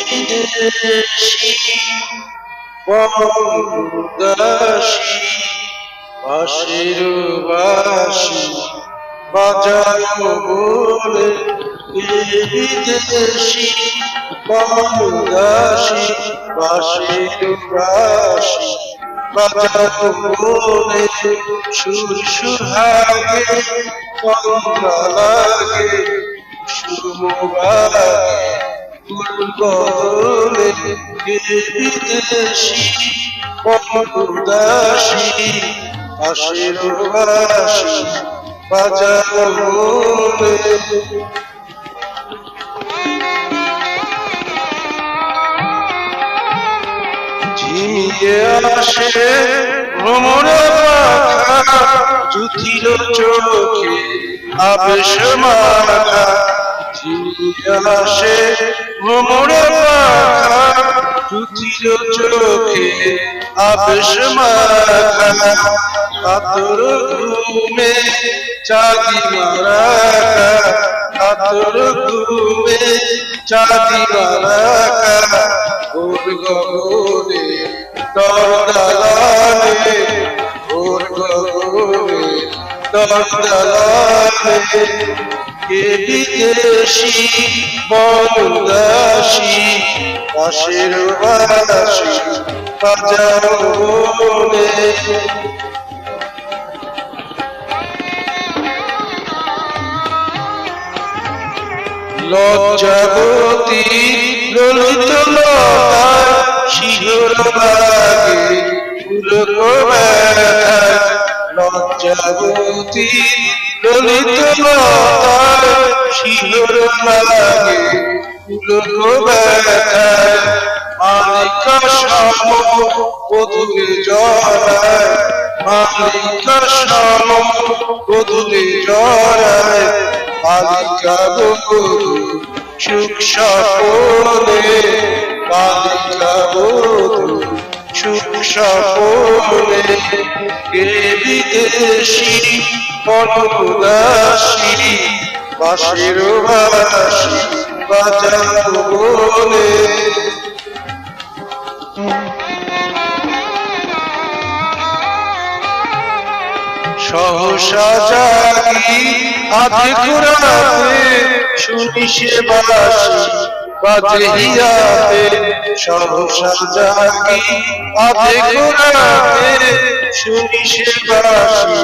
বিদেশি বঙ্গদাসী বাঁশির বাঁশি বাজানো বলে বিদেশি বঙ্গদাসী বাঁশির বাঁশি বাজানো বলে সুর সুহাগে কন্যা লাগে সুমবাগে বদলে বিদেশি বঙ্গদাসী বাঁশির বাঁশি বাজানো বলে ঝিমিয়ে আসে ভ্রমরে পাখা জুথির চোখে আবেশ মাখা ঝিমিয়ে আসে ভ্রমরে পাখা জুথির চোখে আবেশ মাখা কাতর ঘুমে চাঁদি মারা কাতর ঘুমে চাঁদি মারা ওর গগনে দরদালানে ওর গগনে দরদালানে কে বিদেশি বঙ্গদাসী বাঁশির বাঁশি বাজানো বলে লজ্জাবতী ললিত লতায় শিহর লাগে পুলক ব্যথায় লজ্জাবতী ললিত লতায় শিহর লাগে পুলক ব্যথায় মালিকা সম বধূরে জড়ায় মালিকা সম বধূরে জড়ায় বালিকা বধূ সুখ সপনে বালিকা বধূ সুখ সপনে কে বিদেশি বঙ্গদাসী বাঁশির বাঁশি বাজানো বলে সহসা জাগি আধেক রাতে শুনি সে বাঁশি বাজে হিয়াতে সহসা জাগি আধেক রাতে শুনি সে বাঁশি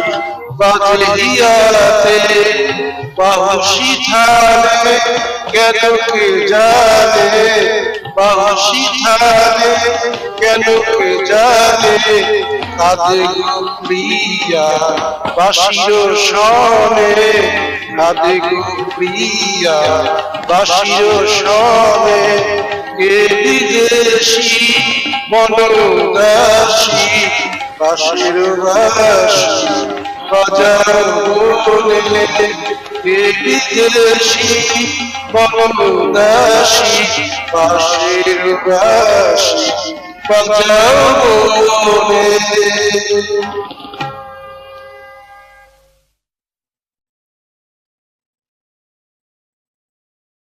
বাজে হিয়াতে বাঁশি থালে কেন কে জানে বাঁশি থালে কেন কে জানে কাঁদে গো প্রিয়া বাঁশির সনে কাঁদে গো প্রিয়া বাঁশির সনে কে বিদেশি বঙ্গদাসী বাঁশির বাঁশি বাজানো বলে কে বিদেশি বঙ্গদাসী বাঁশির বাঁশি বাজানো বলে